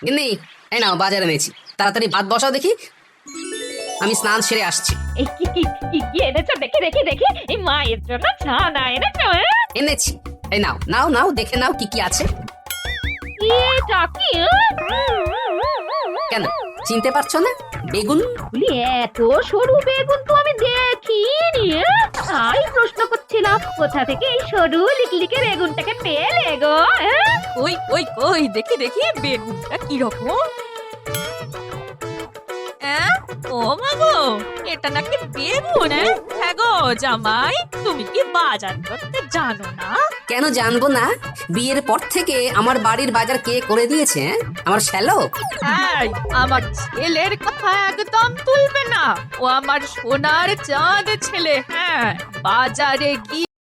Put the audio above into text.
গিন্নি, এই নাও বাজার এনেছি, তাড়াতাড়ি ভাত বসাও দেখি, আমি স্নান সেরে আসছি। এই কি কি কি কি এনেছো দেখি দেখি দেখি, এই মায়ের জন্য ছানা এনেছো? এনেছি, এই নাও নাও নাও, দেখে নাও কি কি আছে। এটা কি? কেন চিনতে পারছো না? বেগুন। বলি এত সরু বেগুন তো আমি দেখিনি। তাই প্রশ্ন করছিলাম কোথা থেকে এই সরু লিকলিকে বেগুনটাকে পেলে গো? ওই ওই ওই দেখি দেখি বেগুনটা কি রকম। ও মা গো, এটা নাকি বেগুন? হ্যাঁ গো জামাই, তুমি কি বাজার করতে জানো না? কেন জানবো না? বিয়ের পর থেকে আমার বাড়ির বাজার কে করে দিয়েছে? আমার শ্যালো। এই, আমার ছেলের কথা একদম তুলবে না, ও আমার সোনার চাঁদ ছেলে। হ্যাঁ, বাজারে গিয়ে